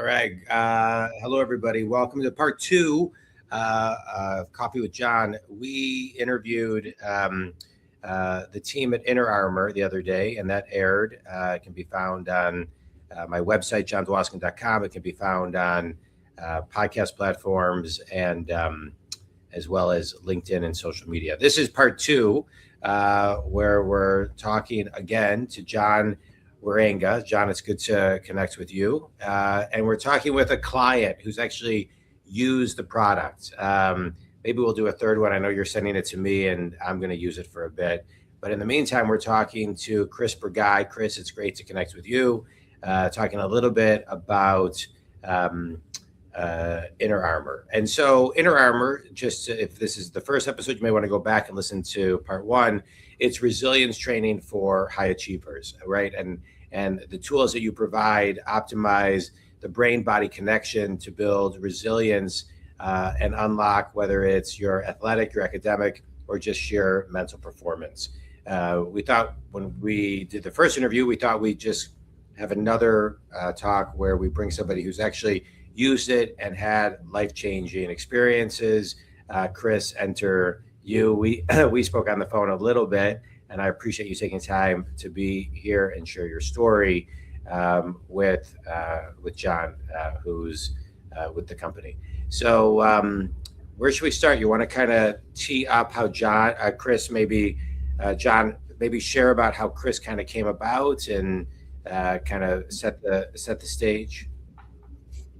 All right. Hello, everybody. Welcome to part two of Coffee with John. We interviewed the team at Inner Armor the other day, and that aired. It can be found on my website, johndwoskin.com. It can be found on podcast platforms and as well as LinkedIn and social media. This is part two, where we're talking again to John Wierenga. John, it's good to connect with you. And we're talking with a client who's actually used the product. Maybe we'll do a third one. I know you're sending it to me and I'm going to use it for a bit. But in the meantime, we're talking to Chris Burgei. Chris, it's great to connect with you. Talking a little bit about Inner Armor. And so Inner Armor, just if this is the first episode, you may want to go back and listen to part one. It's resilience training for high achievers, right? And the tools that you provide optimize the brain-body connection to build resilience and unlock whether it's your athletic, your academic, or just sheer mental performance. We thought when we did the first interview, we thought we'd just have another talk where we bring somebody who's actually used it and had life-changing experiences. Chris, enter you. We spoke on the phone a little bit, and I appreciate you taking time to be here and share your story with John, who's with the company. So where should we start? You want to kind of tee up how John, Chris, maybe John, maybe share about how Chris kind of came about and kind of set the stage.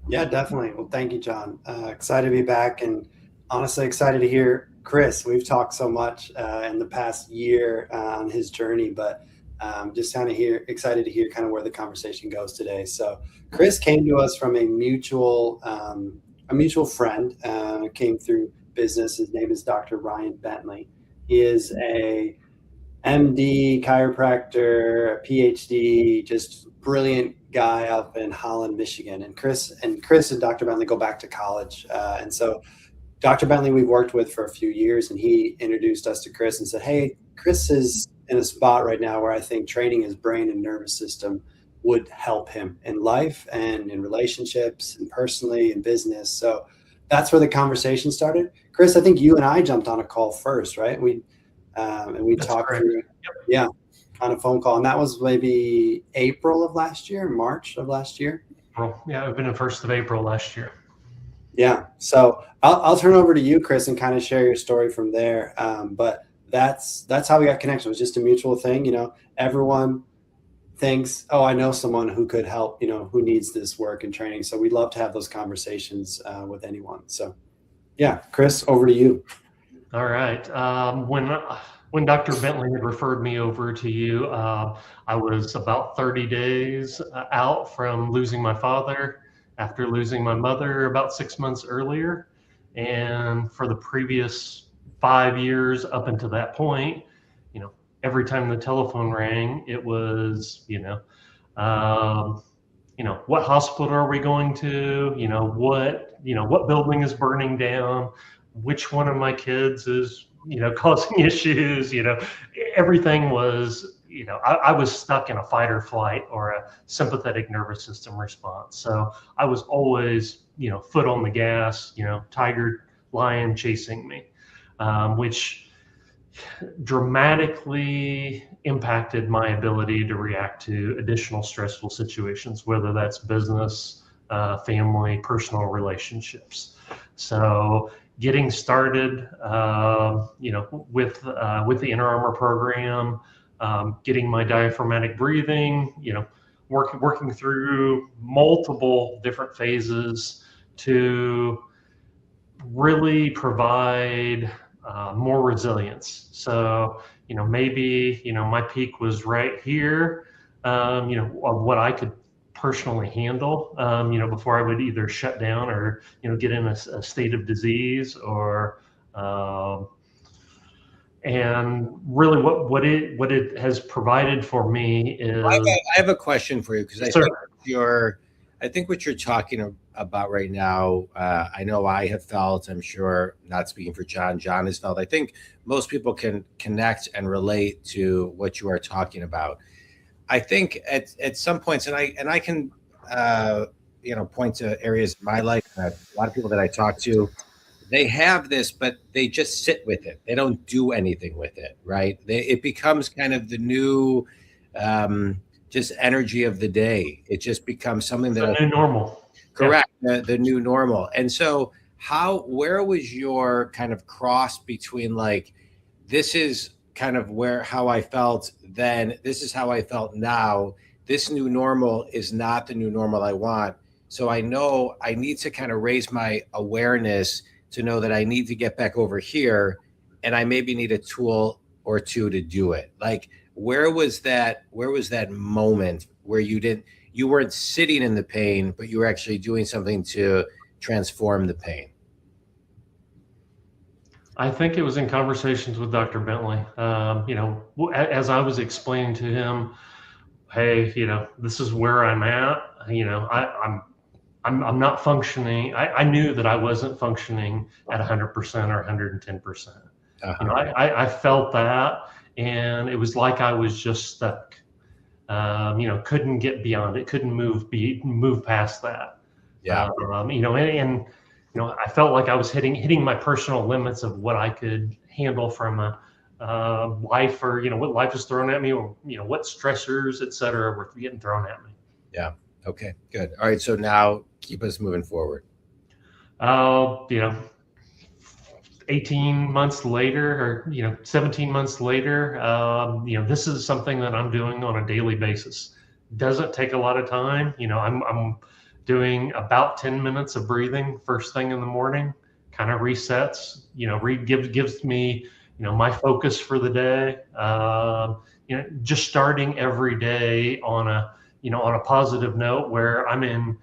Yeah, definitely. Well, thank you, John. Excited to be back, and honestly excited to hear Chris. We've talked so much in the past year on his journey, but just kind of excited to hear kind of where the conversation goes today. So Chris came to us from a mutual friend, came through business. His name is Dr. Ryan Bentley. He is a MD, chiropractor, a PhD, just brilliant guy up in Holland, Michigan. And Chris and Dr. Bentley go back to college. And so Dr. Bentley we've worked with for a few years, and he introduced us to Chris and said, hey, Chris is in a spot right now where I think training his brain and nervous system would help him in life and in relationships and personally in business. So that's where the conversation started. Chris, I think you and I jumped on a call first, right? We talked through, yeah, on a phone call. And that was maybe April of last year, March of last year. Well, yeah, I've been in 1st of April last year. Yeah. So I'll turn over to you, Chris, and kind of share your story from there. But that's how we got connected. It was just a mutual thing. You know, everyone thinks, oh, I know someone who could help, you know, who needs this work and training. So we'd love to have those conversations with anyone. So yeah, Chris, over to you. All right. When Dr. Bentley had referred me over to you, I was about 30 days out from losing my father after losing my mother about 6 months earlier. And for the previous 5 years up until that point, you know, every time the telephone rang, it was, what hospital are we going to? What building is burning down? Which one of my kids is, causing issues? Everything was, I was stuck in a fight or flight or a sympathetic nervous system response. So I was always, foot on the gas, tiger, lion chasing me, which dramatically impacted my ability to react to additional stressful situations, whether that's business, family, personal relationships. So getting started, with the Inner Armor program, getting my diaphragmatic breathing, working through multiple different phases to really provide more resilience. So, maybe, my peak was right here, of what I could personally handle, before I would either shut down or, get in a state of disease or, and really what it has provided for me is. I have a question for you, because I think what you're talking about right now, I know I have felt, I'm sure, not speaking for John has felt, I think most people can connect and relate to what you are talking about. I think at some points, and I can point to areas in my life. A lot of people that I talk to, they have this, but they just sit with it. They don't do anything with it, right? It becomes kind of the new, just energy of the day. It just becomes something It's that a new normal. correct, the new normal. And so, where was your kind of cross between like, this is kind of how I felt then, this is how I felt now. This new normal is not the new normal I want. So I know I need to kind of raise my awareness to know that I need to get back over here, and I maybe need a tool or two to do it. Like, where was that moment where you weren't sitting in the pain, but you were actually doing something to transform the pain? I think it was in conversations with Dr. Bentley. As I was explaining to him, hey, this is where I'm at. I'm not functioning. I knew that I wasn't functioning at 100% or 110%. I felt that, and it was like I was just stuck. Couldn't get beyond it. Couldn't move past that. Yeah. I felt like I was hitting my personal limits of what I could handle from a life, or what life is throwing at me, or what stressors, et cetera, were getting thrown at me. Yeah. Okay. Good. All right. So now keep us moving forward. 18 months later, or 17 months later, this is something that I'm doing on a daily basis. Doesn't take a lot of time. I'm doing about 10 minutes of breathing first thing in the morning, kind of resets, gives me, my focus for the day. Just starting every day on a positive note where I'm in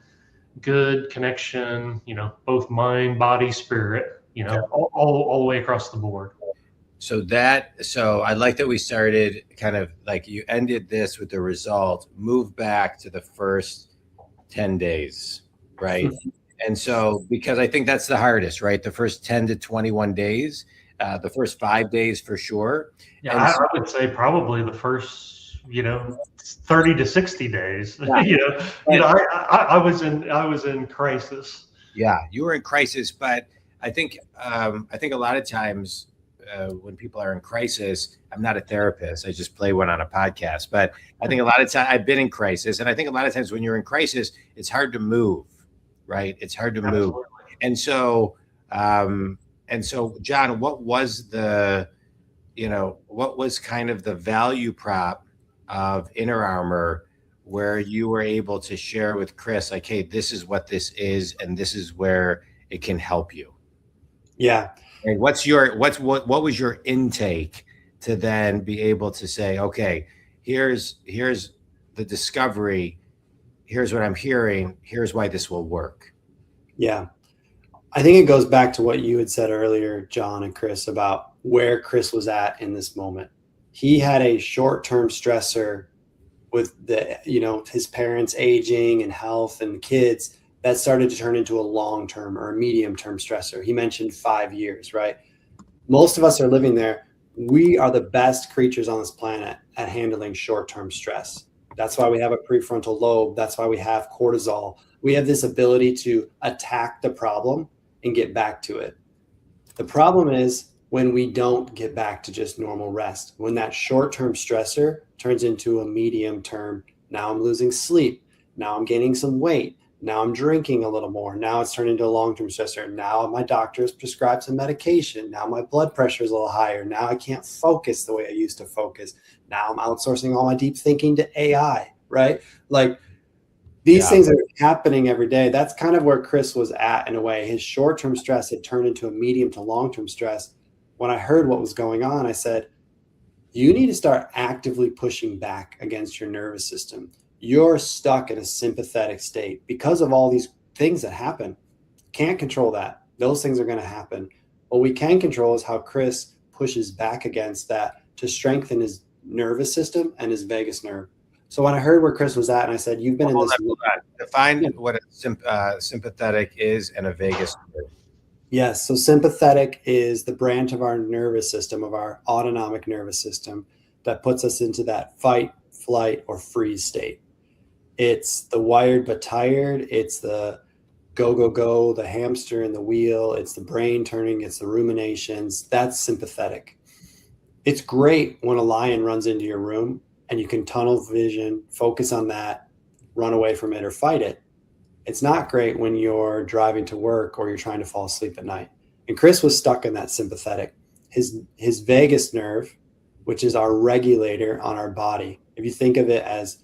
good connection, both mind, body, spirit, all the way across the board. So I like that we started kind of like, you ended this with the result, move back to the first 10 days, right? And so, because I think that's the hardest, right? The first 10 to 21 days, the first 5 days for sure. Yeah, I would say probably the first, 30 to 60 days. Yeah. I was in crisis. Yeah, you were in crisis, but I think a lot of times when people are in crisis, I'm not a therapist. I just play one on a podcast. But I think a lot of times I've been in crisis. And I think a lot of times when you're in crisis, it's hard to move, right? It's hard to move. And so, John, what was kind of the value prop of Inner Armor where you were able to share with Chris, like, hey, this is what this is, and this is where it can help you? Yeah. And what was your intake to then be able to say, okay, here's the discovery, here's what I'm hearing, here's why this will work? Yeah. I think it goes back to what you had said earlier, John and Chris, about where Chris was at in this moment. He had a short-term stressor with his parents aging and health and kids that started to turn into a long-term or a medium-term stressor. He mentioned 5 years, right? Most of us are living there. We are the best creatures on this planet at handling short-term stress. That's why we have a prefrontal lobe. That's why we have cortisol. We have this ability to attack the problem and get back to it. The problem is when we don't get back to just normal rest, when that short-term stressor turns into a medium-term, now I'm losing sleep, now I'm gaining some weight, now I'm drinking a little more. Now it's turned into a long-term stressor. Now my doctor has prescribed some medication. Now my blood pressure is a little higher. Now I can't focus the way I used to focus. Now I'm outsourcing all my deep thinking to AI, right? Like these things are happening every day. That's kind of where Chris was at in a way. His short-term stress had turned into a medium to long-term stress. When I heard what was going on, I said, you need to start actively pushing back against your nervous system. You're stuck in a sympathetic state because of all these things that happen. Can't control that. Those things are going to happen. What we can control is how Chris pushes back against that to strengthen his nervous system and his vagus nerve. So when I heard where Chris was at, and I said, you've been in this. Define what a sympathetic is and a vagus nerve. Yes. So sympathetic is the branch of our nervous system, of our autonomic nervous system, that puts us into that fight, flight, or freeze state. It's the wired but tired. It's the go, go, go, the hamster in the wheel. It's the brain turning. It's the ruminations. That's sympathetic. It's great when a lion runs into your room and you can tunnel vision, focus on that, run away from it or fight it. It's not great when you're driving to work or you're trying to fall asleep at night. And Chris was stuck in that sympathetic. His vagus nerve, which is our regulator on our body. If you think of it as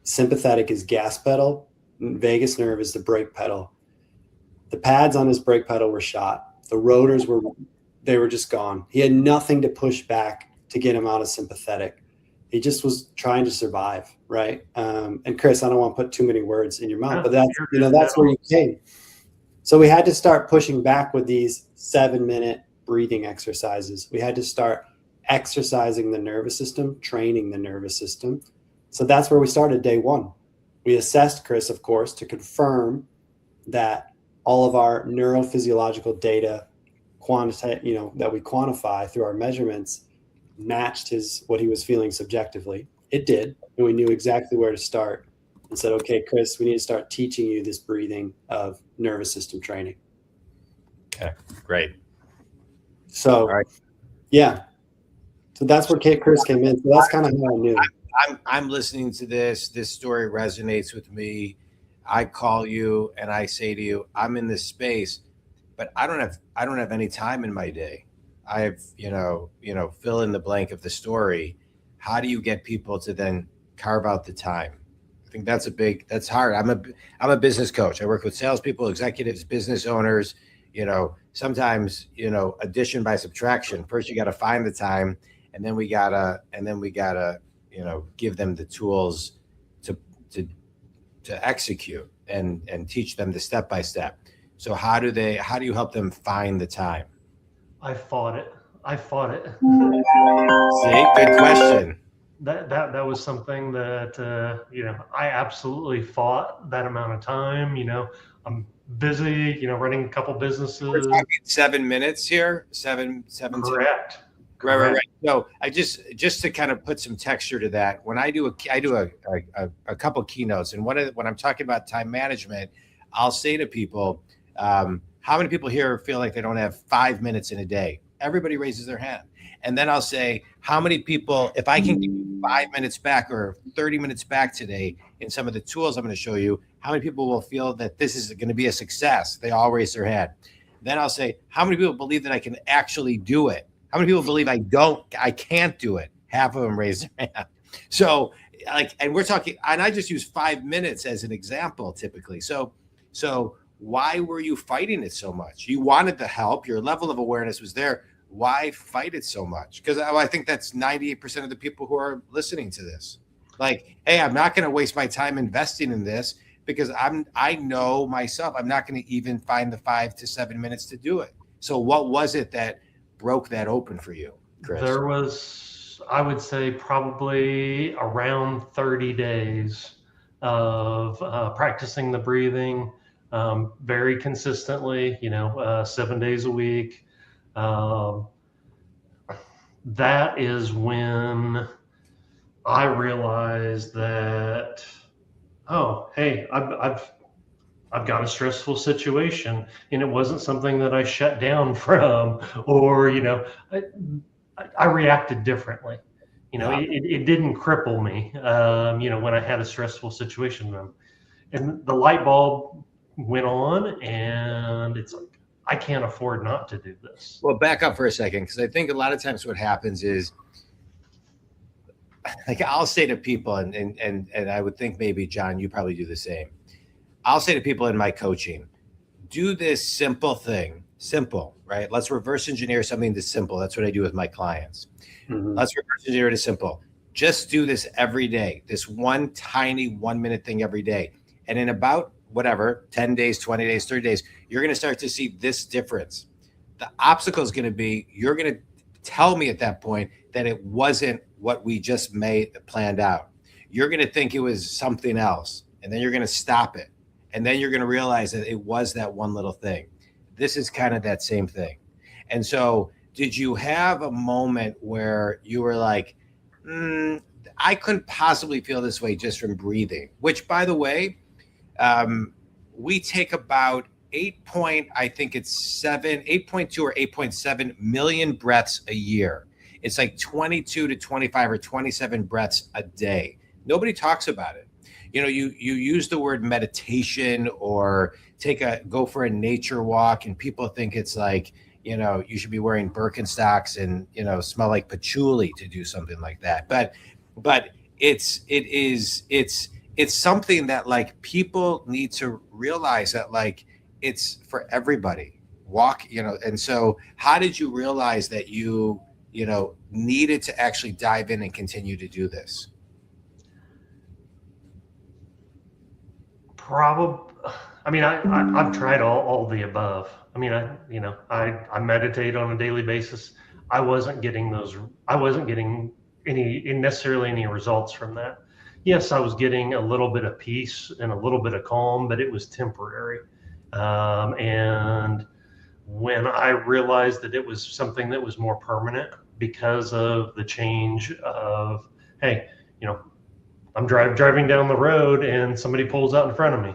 sympathetic is gas pedal, vagus nerve is the brake pedal. The pads on his brake pedal were shot. The rotors were just gone. He had nothing to push back to get him out of sympathetic. He just was trying to survive, right? And Chris, I don't want to put too many words in your mouth, but that's where you came. So we had to start pushing back with these 7-minute breathing exercises. We had to start exercising the nervous system, training the nervous system. So that's where we started day one. We assessed Chris, of course, to confirm that all of our neurophysiological data that we quantify through our measurements matched what he was feeling subjectively. It did, and we knew exactly where to start and said, okay, Chris, we need to start teaching you this breathing of nervous system training. Okay, great. So, right. Yeah. So that's where Chris came in. So that's kind of how I knew. I'm listening to this. This story resonates with me. I call you and I say to you, I'm in this space, but I don't have any time in my day. I have, fill in the blank of the story. How do you get people to then carve out the time? I think that's hard. I'm a business coach. I work with salespeople, executives, business owners, sometimes, addition by subtraction. First, you got to find the time, and then we gotta, give them the tools to execute and teach them the step by step. So how do you help them find the time? I fought it. See, good question. That was something that, I absolutely fought that amount of time. I'm busy, running a couple businesses. We're talking 7 minutes here, seven. Correct. Right. So I just to kind of put some texture to that, when I do a couple keynotes, and when I'm talking about time management, I'll say to people, how many people here feel like they don't have 5 minutes in a day? Everybody raises their hand. And then I'll say, how many people, if I can give you 5 minutes back or 30 minutes back today in some of the tools I'm going to show you, how many people will feel that this is going to be a success? They all raise their hand. Then I'll say, how many people believe that I can actually do it? How many people believe I can't do it? Half of them raise their hand. So and we're talking, and I just use 5 minutes as an example typically. So why were you fighting it so much? You wanted the help. Your level of awareness was there. Why fight it so much? Because I think that's 98% of the people who are listening to this. Like, hey, I'm not going to waste my time investing in this because I know myself, I'm not going to even find the 5 to 7 minutes to do it. So what was it that broke that open for you, Chris? There was, I would say, probably around 30 days of practicing the breathing very consistently, 7 days a week. That is when I realized that, oh, hey, I've got a stressful situation, and it wasn't something that I shut down from, or, I reacted differently. It didn't cripple me, when I had a stressful situation. And the light bulb went on, and it's like, I can't afford not to do this. Well, back up for a second, because I think a lot of times what happens is, like, I'll say to people, and I would think maybe, John, you probably do the same. I'll say to people in my coaching, do this simple thing, right? Let's reverse engineer something that's simple. That's what I do with my clients. Mm-hmm. Let's reverse engineer it as simple. Just do this every day, this one tiny 1 minute thing every day. And in about 10 days, 20 days, 30 days, you're going to start to see this difference. The obstacle is going to be, you're going to tell me at that point that it wasn't what we just planned out. You're going to think it was something else, and then you're going to stop it. And then you're going to realize that it was that one little thing. This is kind of that same thing. And so did you have a moment where you were like, I couldn't possibly feel this way just from breathing, which, by the way, we take about 8.2 or 8.7 million breaths a year. It's like 22 to 25 or 27 breaths a day. Nobody talks about it. You use the word meditation or go for a nature walk, and people think it's like, you should be wearing Birkenstocks and, smell like patchouli to do something like that. But it's something that like people need to realize that like it's for everybody. And so how did you realize that you needed to actually dive in and continue to do this? I've tried all the above. I meditate on a daily basis. I wasn't getting necessarily any results from that. Yes, I was getting a little bit of peace and a little bit of calm, but it was temporary. And when I realized that it was something that was more permanent because of the change of, hey, I'm driving down the road and somebody pulls out in front of me,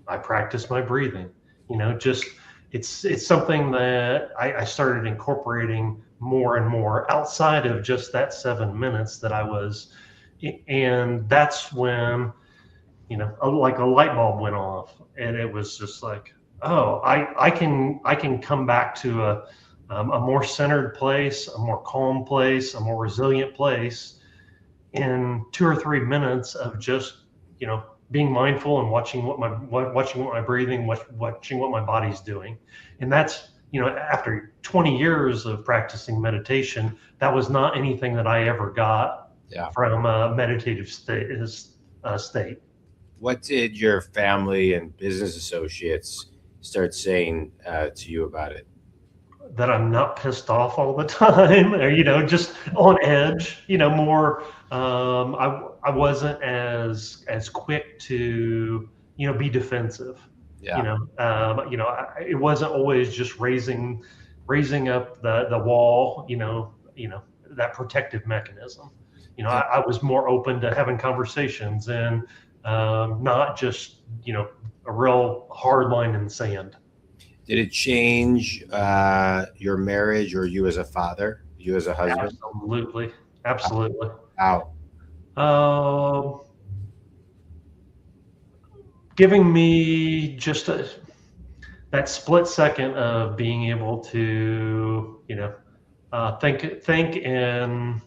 I practice my breathing. It's something that I started incorporating more and more outside of just that 7 minutes that I was, and that's when, like a light bulb went off, and it was just like, oh, I can come back to a more centered place, a more calm place, a more resilient place in 2 or 3 minutes of just, being mindful and watching what my breathing, watching what my body's doing. And that's, after 20 years of practicing meditation, that was not anything that I ever got from a meditative state. What did your family and business associates start saying to you about it? That I'm not pissed off all the time, or just on edge. More. I wasn't as quick to be defensive. Yeah. It wasn't always just raising up the wall. That protective mechanism. I was more open to having conversations and not just a real hard line in the sand. Did it change your marriage or you as a father, you as a husband? Absolutely. How? Giving me just that split second of being able to, think and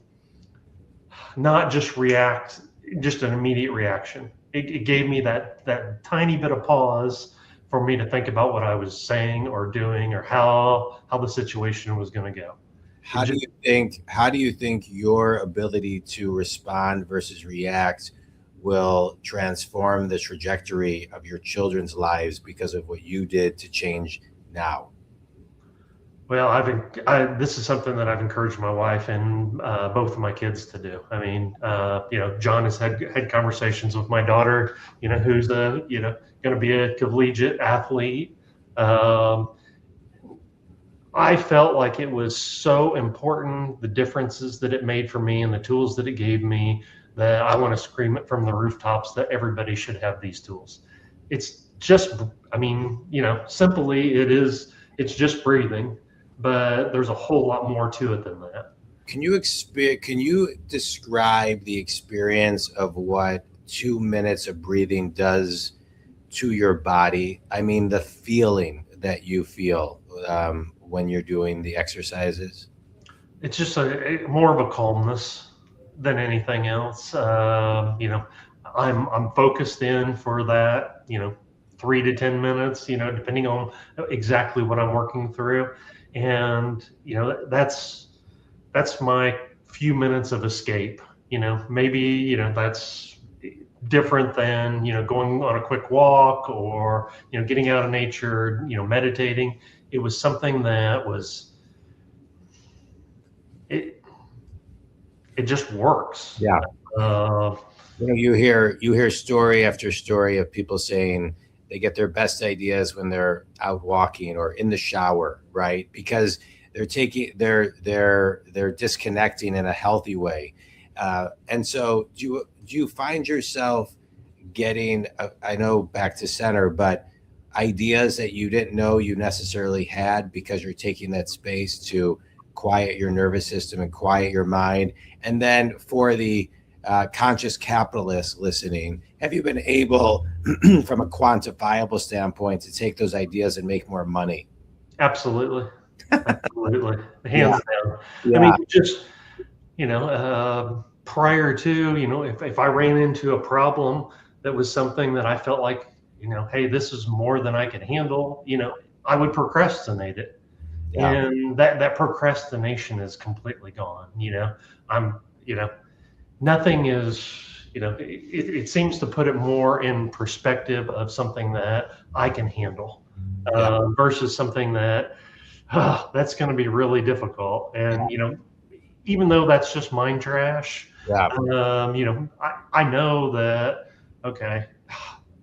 not just react, just an immediate reaction. It gave me that tiny bit of pause for me to think about what I was saying or doing or how the situation was going to go. How do you think your ability to respond versus react will transform the trajectory of your children's lives because of what you did to change now? Well, this is something that I've encouraged my wife and both of my kids to do. John has had conversations with my daughter, who's going to be a collegiate athlete. I felt like it was so important, the differences that it made for me and the tools that it gave me, that I want to scream it from the rooftops that everybody should have these tools. It's just, simply it's just breathing, but there's a whole lot more to it than that. Can you describe the experience of what 2 minutes of breathing does to your body? I mean, the feeling that you feel when you're doing the exercises? It's just more of a calmness than anything else. I'm focused in for that, 3 to 10 minutes, depending on exactly what I'm working through. And, that's my few minutes of escape. Maybe, that's different than, going on a quick walk or, getting out of nature, meditating. It was something that was, it just works. Yeah. You hear story after story of people saying they get their best ideas when they're out walking or in the shower, right? Because they're disconnecting in a healthy way. And so do you find yourself getting, I know back to center, but ideas that you didn't know you necessarily had because you're taking that space to quiet your nervous system and quiet your mind? And then for the conscious capitalist listening, have you been able, from a quantifiable standpoint, to take those ideas and make more money? Absolutely. Absolutely. Hands down. Yeah. I mean, just, prior to, if I ran into a problem that was something that I felt like, hey, this is more than I could handle, I would procrastinate it. Yeah. And that procrastination is completely gone. I'm, nothing is, it seems to put it more in perspective of something that I can handle versus something that that's going to be really difficult. And, even though that's just mind trash, Yeah. I know that, okay,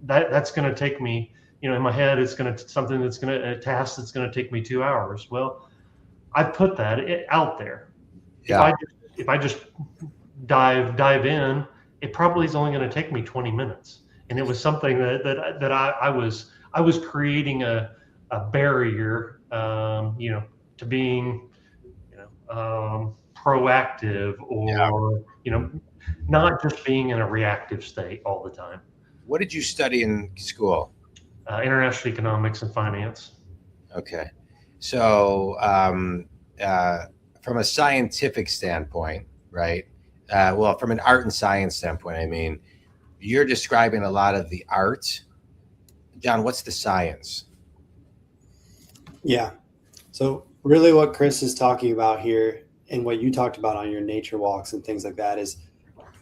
that's going to take me, in my head, it's going to something that's going to a task that's going to take me 2 hours. Well, I put that out there. Yeah. If I just dive in, it probably is only going to take me 20 minutes. And it was something that I was creating a barrier, to being, proactive or, not just being in a reactive state all the time. What did you study in school? International economics and finance. Okay. So from a scientific standpoint, right? Well, from an art and science standpoint, I mean, you're describing a lot of the art. John, what's the science? Yeah. So really what Chris is talking about here and what you talked about on your nature walks and things like that is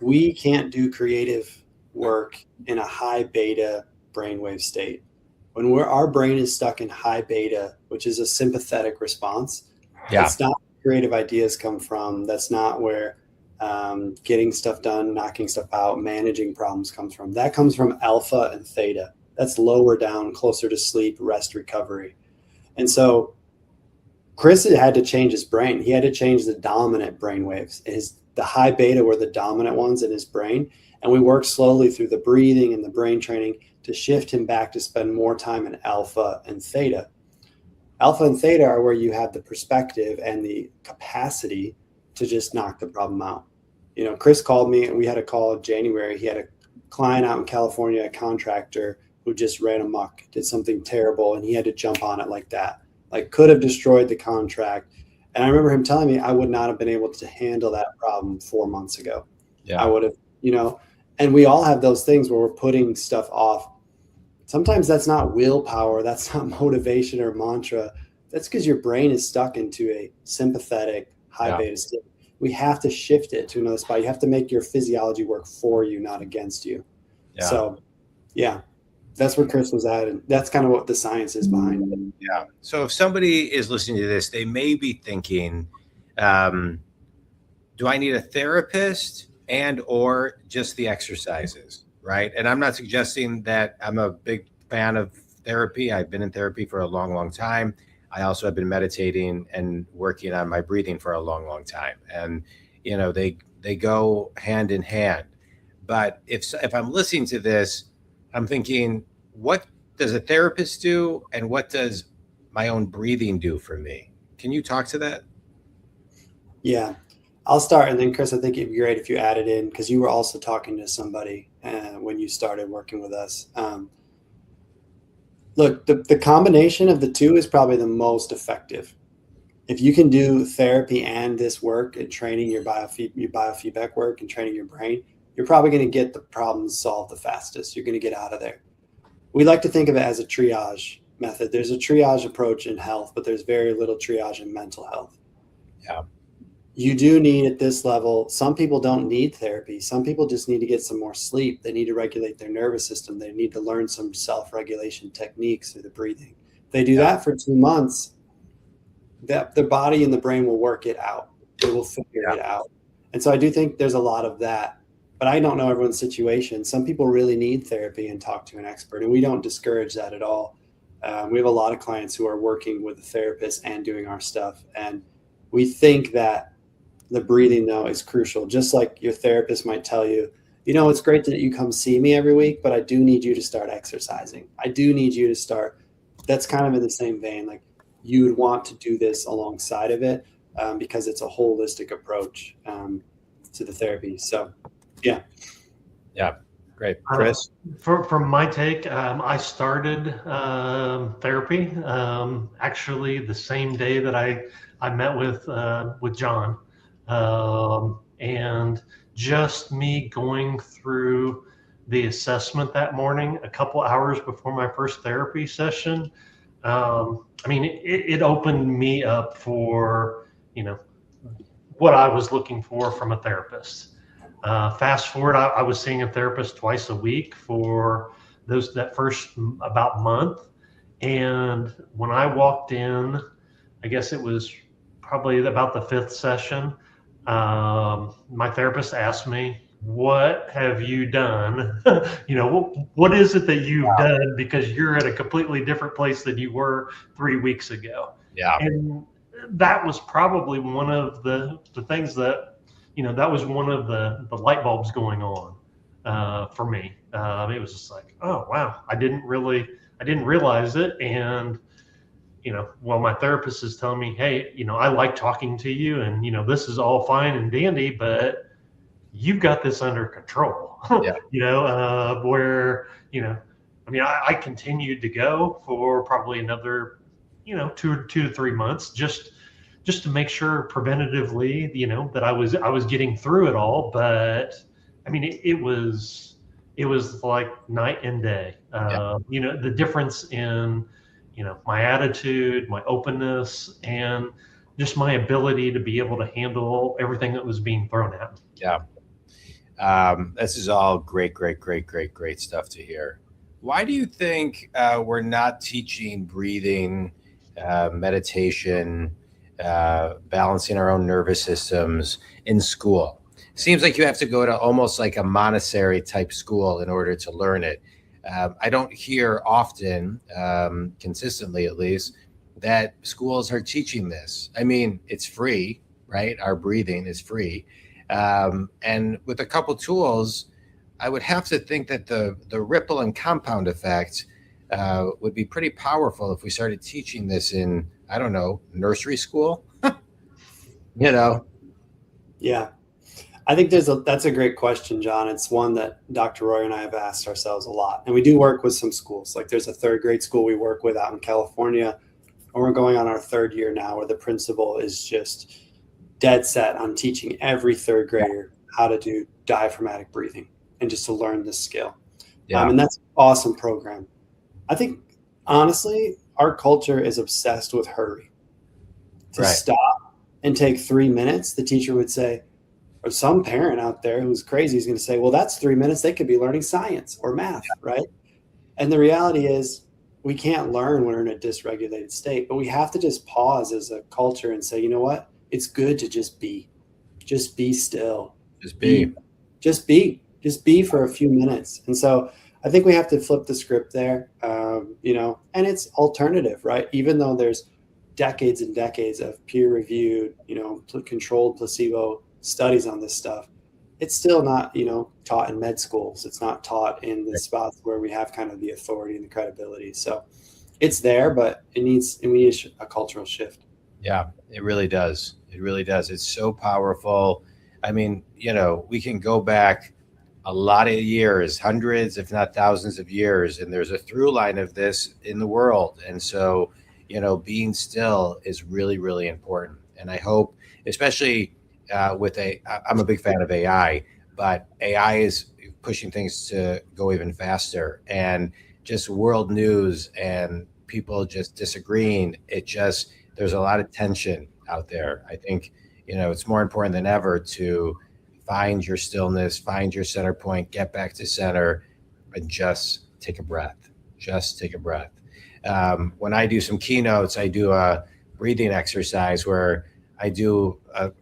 we can't do creative work in a high beta brainwave state. When our brain is stuck in high beta, which is a sympathetic response, that's not where creative ideas come from. That's not where getting stuff done, knocking stuff out, managing problems comes from. That comes from alpha and theta. That's lower down, closer to sleep, rest, recovery. And so Chris had to change his brain. He had to change the dominant brain waves. The high beta were the dominant ones in his brain. And we worked slowly through the breathing and the brain training to shift him back to spend more time in alpha and theta. Alpha and theta are where you have the perspective and the capacity to just knock the problem out. Chris called me and we had a call in January. He had a client out in California, a contractor who just ran amok, did something terrible, and he had to jump on it like that. Like could have destroyed the contract. And I remember him telling me I would not have been able to handle that problem 4 months ago. Yeah. I would have, and we all have those things where we're putting stuff off. Sometimes that's not willpower. That's not motivation or mantra. That's because your brain is stuck into a sympathetic high beta state. We have to shift it to another spot. You have to make your physiology work for you, not against you. Yeah. So, that's where Chris was at. And that's kind of what the science is behind it. Yeah. So if somebody is listening to this, they may be thinking, do I need a therapist and or just the exercises, right? And I'm not suggesting that I'm a big fan of therapy. I've been in therapy for a long, long time. I also have been meditating and working on my breathing for a long, long time. And, they go hand in hand. But if I'm listening to this, I'm thinking, what does a therapist do? And what does my own breathing do for me? Can you talk to that? Yeah, I'll start. And then Chris, I think it'd be great if you added in, because you were also talking to somebody when you started working with us. Look, the combination of the two is probably the most effective. If you can do therapy and this work and training your biofeedback work and training your brain, you're probably going to get the problems solved the fastest. You're going to get out of there. We like to think of it as a triage method. There's a triage approach in health, but there's very little triage in mental health. Yeah. You do need at this level, some people don't need therapy. Some people just need to get some more sleep. They need to regulate their nervous system. They need to learn some self-regulation techniques through the breathing. If they do that for 2 months, the body and the brain will work it out. It will figure it out. And so I do think there's a lot of that. But I don't know everyone's situation. Some people really need therapy and talk to an expert, and we don't discourage that at all. We have a lot of clients who are working with a therapist and doing our stuff. And we think that The breathing, though, is crucial. Just like your therapist might tell you, it's great that you come see me every week, but I do need you to start exercising. I do need you to start. That's kind of in the same vein. Like, you would want to do this alongside of it, because it's a holistic approach to the therapy. So, yeah. Yeah. Great. Chris? From my take, I started therapy actually the same day that I met with John, and just me going through the assessment that morning, a couple hours before my first therapy session. It opened me up for what I was looking for from a therapist. Fast forward, I was seeing a therapist twice a week for that first about month. And when I walked in, I guess it was probably about the fifth session, my therapist asked me, "What have you done? What is it that you've done? Because you're at a completely different place than you were 3 weeks ago." Yeah. And that was probably one of the things that, that was one of the light bulbs going on for me. It was just like, oh, wow, I didn't realize it. And, while my therapist is telling me, hey, I like talking to you and, this is all fine and dandy, but you've got this under control. Yeah. Where, I continued to go for probably another, 2 to 3 months, just to make sure preventatively, that I was getting through it all. But it was like night and day. The difference in, my attitude, my openness, and just my ability to be able to handle everything that was being thrown at me. Yeah. This is all great stuff to hear. Why do you think we're not teaching breathing, meditation, balancing our own nervous systems in school? Seems like you have to go to almost like a Montessori type school in order to learn it. I don't hear often, consistently at least, that schools are teaching this. It's free, right? Our breathing is free. And with a couple tools, I would have to think that the ripple and compound effect would be pretty powerful if we started teaching this in, I don't know, nursery school. Yeah. I think that's a great question, John. It's one that Dr. Roy and I have asked ourselves a lot. And we do work with some schools. Like, there's a third grade school we work with out in California, and we're going on our third year now, where the principal is just dead set on teaching every third grader how to do diaphragmatic breathing and just to learn this skill. Yeah. And that's an awesome program. I think, honestly, our culture is obsessed with hurry. To stop and take 3 minutes, the teacher would say, or some parent out there who's crazy is going to say, well, that's 3 minutes. They could be learning science or math, right? And the reality is, we can't learn when we're in a dysregulated state, but we have to just pause as a culture and say, you know what? It's good to just be still. Just be for a few minutes. And so I think we have to flip the script there, and it's alternative, right? Even though there's decades and decades of peer-reviewed, controlled placebo studies on this stuff, it's still not, taught in med schools. It's not taught in the spots where we have kind of the authority and the credibility. So it's there, but we need a cultural shift. Yeah, it really does. It really does. It's so powerful. We can go back a lot of years, hundreds, if not thousands of years, and there's a through line of this in the world. And so, being still is really, really important. And I hope, especially I'm a big fan of AI, but AI is pushing things to go even faster, and just world news and people just disagreeing. There's a lot of tension out there. I think, it's more important than ever to find your stillness, find your center point, get back to center, and just take a breath. When I do some keynotes, I do a breathing exercise where I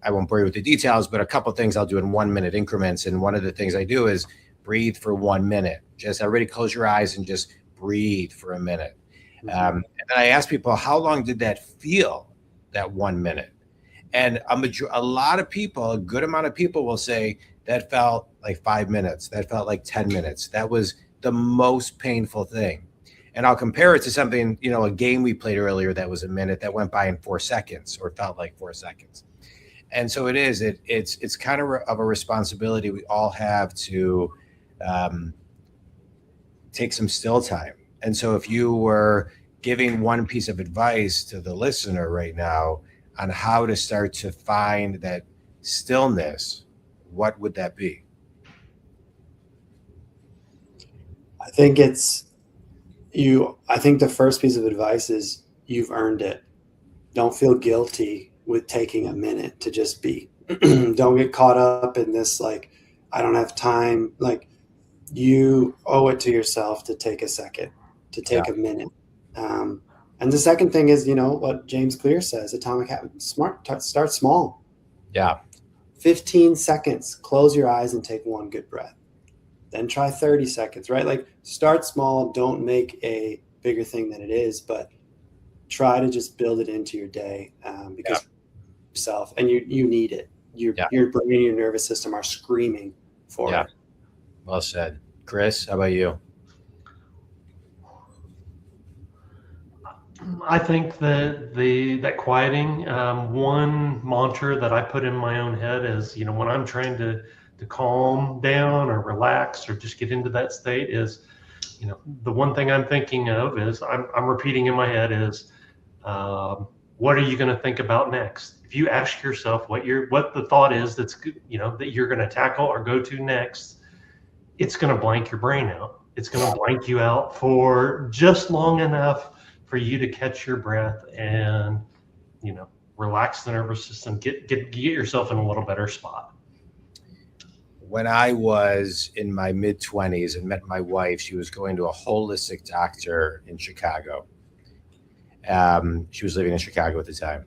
won't bore you with the details, but a couple of things I'll do in 1 minute increments. And one of the things I do is breathe for 1 minute. Just everybody close your eyes and just breathe for a minute. And then I ask people, how long did that feel, that 1 minute? And a lot of people, a good amount of people will say that felt like 5 minutes. That felt like 10 minutes. That was the most painful thing. And I'll compare it to something, a game we played earlier that was a minute that went by in 4 seconds or felt like 4 seconds. And so it's kind of a responsibility we all have to take some still time. And so if you were giving one piece of advice to the listener right now on how to start to find that stillness, what would that be? I think I think the first piece of advice is you've earned it. Don't feel guilty with taking a minute to just be. Don't get caught up in this, like, I don't have time. Like, you owe it to yourself to take a second, to take a minute. And the second thing is, what James Clear says, atomic habits, start small. Yeah. 15 seconds, close your eyes and take one good breath. Then try 30 seconds, right? Like, start small. Don't make a bigger thing than it is, but try to just build it into your day because yourself, and you need it. Your brain and your nervous system are screaming for it. Well said. Chris, how about you? I think that that quieting, one mantra that I put in my own head is, when I'm trying to calm down or relax or just get into that state is, the one thing I'm thinking of is I'm repeating in my head is, what are you going to think about next? If you ask yourself what the thought is that's, that you're going to tackle or go to next, it's going to blank your brain out. It's going to blank you out for just long enough for you to catch your breath and, relax the nervous system, get yourself in a little better spot. When I was in my mid-20s and met my wife, she was going to a holistic doctor in Chicago. She was living in Chicago at the time.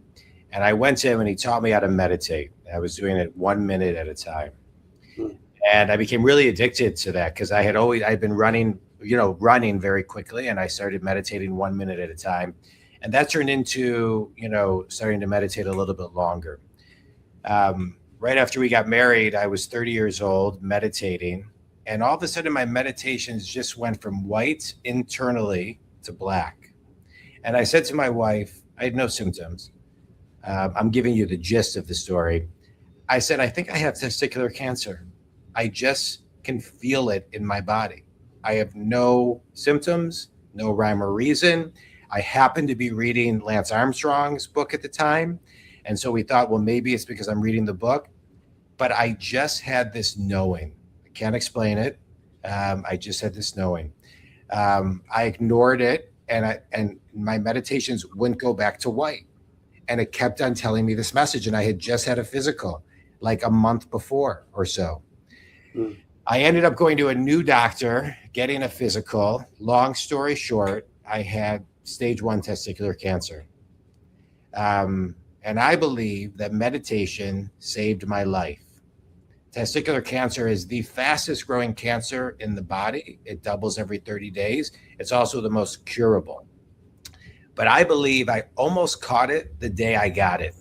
And I went to him and he taught me how to meditate. I was doing it 1 minute at a time. And I became really addicted to that because I'd been running very quickly, and I started meditating 1 minute at a time. And that turned into, starting to meditate a little bit longer. Right after we got married, I was 30 years old meditating. And all of a sudden my meditations just went from white internally to black. And I said to my wife, I had no symptoms. I'm giving you the gist of the story. I said, I think I have testicular cancer. I just can feel it in my body. I have no symptoms, no rhyme or reason. I happened to be reading Lance Armstrong's book at the time. And so we thought, well, maybe it's because I'm reading the book. But I just had this knowing. I can't explain it. I just had this knowing. I ignored it, and my meditations wouldn't go back to white. And it kept on telling me this message. And I had just had a physical like a month before or so. I ended up going to a new doctor, getting a physical. Long story short, I had stage 1 testicular cancer. And I believe that meditation saved my life. Testicular cancer is the fastest growing cancer in the body. It doubles every 30 days. It's also the most curable. But I believe I almost caught it the day I got it.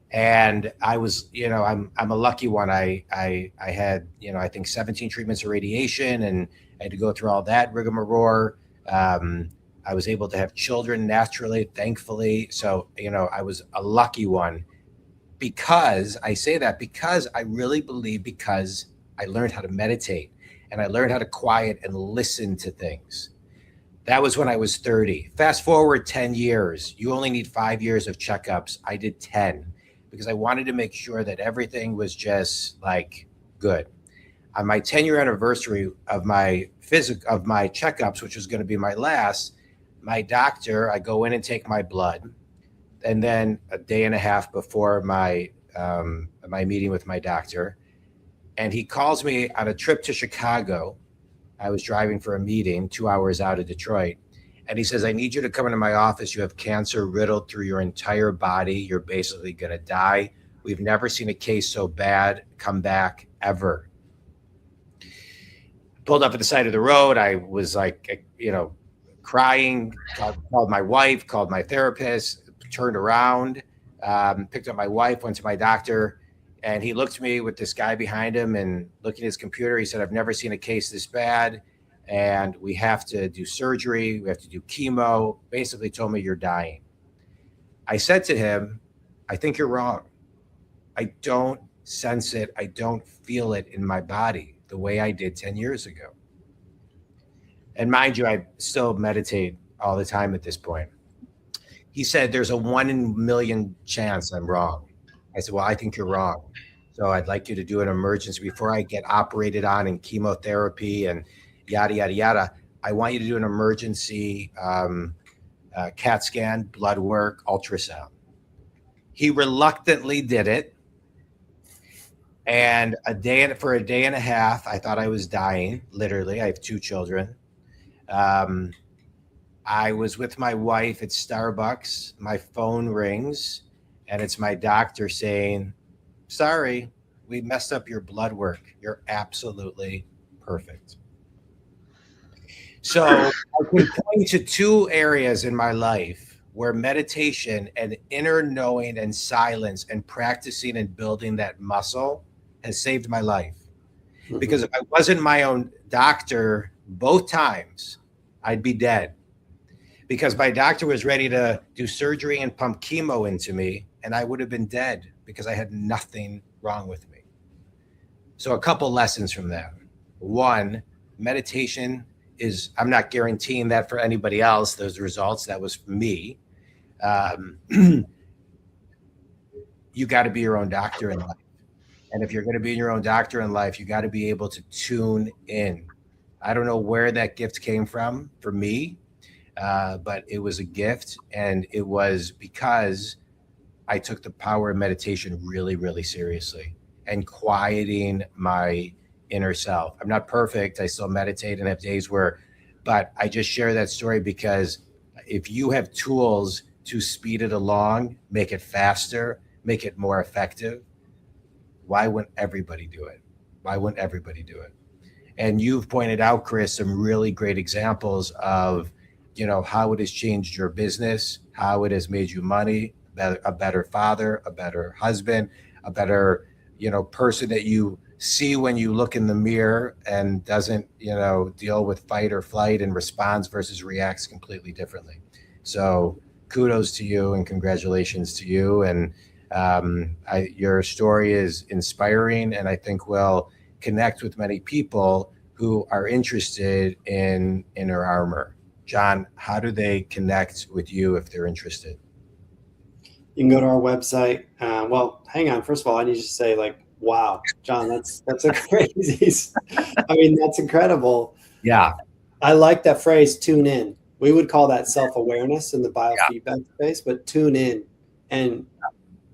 And I was, I'm a lucky one. I had, I think 17 treatments of radiation, and I had to go through all that rigmarole. I was able to have children naturally, thankfully. So, I was a lucky one because I really believe because I learned how to meditate and I learned how to quiet and listen to things. That was when I was 30. Fast forward 10 years. You only need 5 years of checkups. I did 10. Because I wanted to make sure that everything was just like good. On my 10-year anniversary of my checkups, which was going to be my last, my doctor, I go in and take my blood. And then a day and a half before my meeting with my doctor, and he calls me on a trip to Chicago. I was driving for a meeting 2 hours out of Detroit. And he says, I need you to come into my office. You have cancer riddled through your entire body. You're basically going to die. We've never seen a case so bad come back ever. Pulled up at the side of the road. I was like, crying, called my wife, called my therapist, turned around. picked up my wife, went to my doctor, and he looked at me with this guy behind him and looking at his computer. He said, I've never seen a case this bad, and we have to do surgery. We have to do chemo. Basically told me you're dying. I said to him, I think you're wrong. I don't sense it. I don't feel it in my body the way I did 10 years ago. And mind you, I still meditate all the time at this point. He said, there's a 1 in a million chance I'm wrong. I said, well, I think you're wrong. So I'd like you to do an emergency before I get operated on and chemotherapy and yada, yada, yada. I want you to do an emergency CAT scan, blood work, ultrasound. He reluctantly did it. And for a day and a half, I thought I was dying. Literally, I have 2 children. I was with my wife at Starbucks. My phone rings, and it's my doctor saying, sorry, we messed up your blood work. You're absolutely perfect. So I can point to 2 areas in my life where meditation and inner knowing and silence and practicing and building that muscle has saved my life. Mm-hmm. Because if I wasn't my own doctor both times, I'd be dead. Because my doctor was ready to do surgery and pump chemo into me, and I would have been dead because I had nothing wrong with me. So a couple lessons from that. 1, meditation is, I'm not guaranteeing that for anybody else, those results, that was for me. You got to be your own doctor in life. And if you're going to be your own doctor in life, you got to be able to tune in. I don't know where that gift came from for me, but it was a gift. And it was because I took the power of meditation really, really seriously and quieting my inner self. I'm not perfect. I still meditate and have days but I just share that story because if you have tools to speed it along, make it faster, make it more effective, why wouldn't everybody do it? Why wouldn't everybody do it? And you've pointed out, Chris, some really great examples of, how it has changed your business, how it has made you money, a better father, a better husband, a better, person that you see when you look in the mirror and doesn't, deal with fight or flight and responds versus reacts completely differently. So kudos to you and congratulations to you. And your story is inspiring, and I think will connect with many people who are interested in inner armor. John, how do they connect with you if they're interested? You can go to our website. Well, hang on. First of all, I need to say, wow, John, that's a crazy. That's incredible. Yeah. I like that phrase, tune in. We would call that self-awareness in the biofeedback space, but tune in. And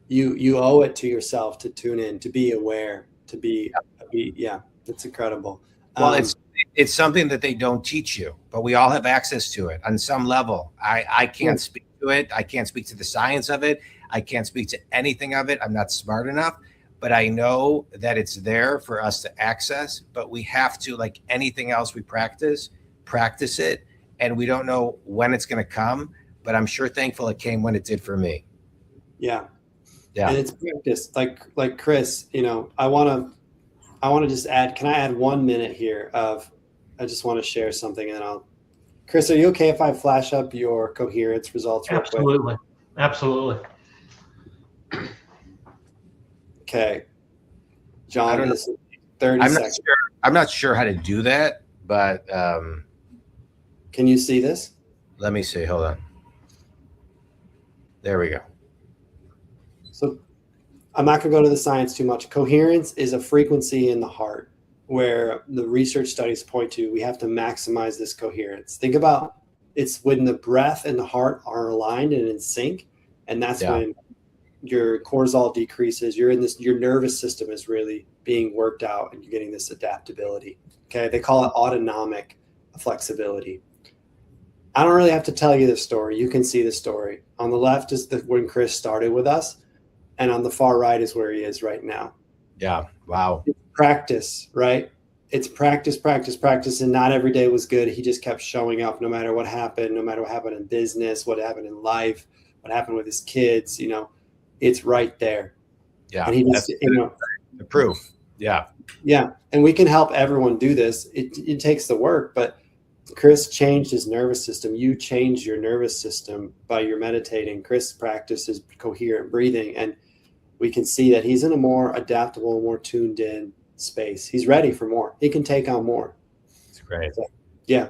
you owe it to yourself to tune in, to be aware, to be it's incredible. Well, it's something that they don't teach you, but we all have access to it on some level. I can't speak to it. I can't speak to the science of it. I can't speak to anything of it. I'm not smart enough, but I know that it's there for us to access, but we have to, like anything else we practice it. And we don't know when it's going to come, but I'm sure thankful it came when it did for me. Yeah. Yeah. And it's practice. Like Chris, I want to just add, can I add 1 minute here I just want to share something, and Chris, are you okay if I flash up your coherence results real quick? Absolutely. Okay. John, this is 30 seconds. I'm not sure how to do that, but can you see this? Let me see. Hold on. There we go. So I'm not going to go to the science too much. Coherence is a frequency in the heart where the research studies point to. We have to maximize this coherence. Think about it's when the breath and the heart are aligned and in sync, and that's when your cortisol decreases. Your nervous system is really being worked out, and you're getting this adaptability. Okay, they call it autonomic flexibility. I don't really have to tell you the story. You can see the story. On the left is when Chris started with us, and on the far right is where he is right now. Yeah. Wow. It's practice, right? It's practice, and not every day was good. He just kept showing up no matter what happened in business, what happened in life, what happened with his kids. it's right there. Yeah. And he just, the proof. Yeah. Yeah. And we can help everyone do this. It takes the work, but Chris changed his nervous system. You changed your nervous system by your meditating. Chris practices coherent breathing, and we can see that he's in a more adaptable, more tuned in space. He's ready for more. He can take on more. It's great. So, yeah.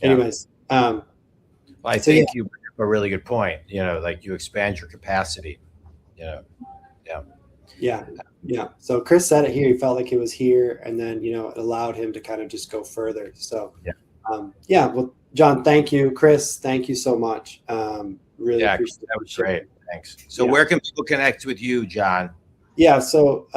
Anyways. Well, I think you bring up a really good point. Like you expand your capacity. Yeah. Yeah. So Chris said it here. He felt like he was here, and then, it allowed him to kind of just go further. So, well, John, thank you. Chris, thank you so much. Really appreciate it. That was great. Thanks. So where can people connect with you, John? Yeah. So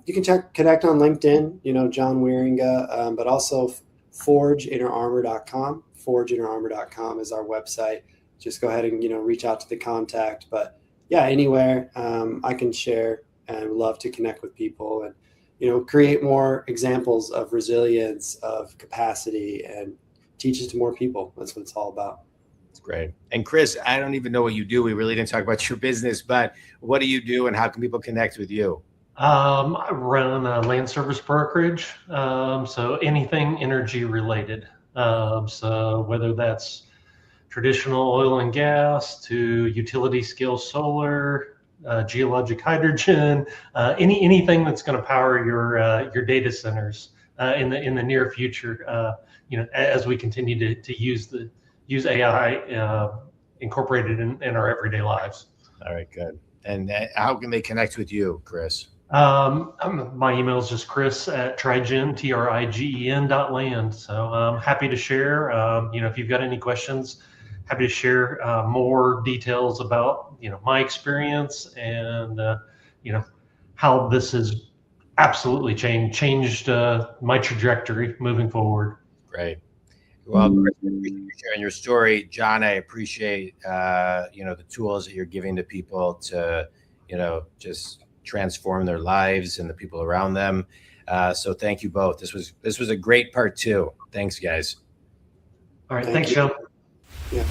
you can connect on LinkedIn, John Wierenga, but also forgeinnerarmor.com. Forgeinnerarmor.com is our website. Just go ahead and, reach out to the contact. But yeah, anywhere I can share, and love to connect with people and, create more examples of resilience, of capacity, and teach it to more people. That's what it's all about. It's great. And Chris, I don't even know what you do. We really didn't talk about your business, but what do you do and how can people connect with you? I run a land service brokerage. So anything energy related. So whether that's traditional oil and gas to utility scale solar, geologic hydrogen, anything that's going to power your data centers in the near future. As we continue to use AI incorporated in our everyday lives. All right, good. And how can they connect with you, Chris? My email is just chris@trigen, TRIGEN.land. So I'm happy to share. If you've got any questions, happy to share more details about my experience and how this has absolutely changed my trajectory moving forward. Great. Well, Chris, I appreciate you sharing your story. John, I appreciate the tools that you're giving to people to just transform their lives and the people around them. So thank you both. This was a great part 2. Thanks, guys. All right. Thanks, Joe. Yeah.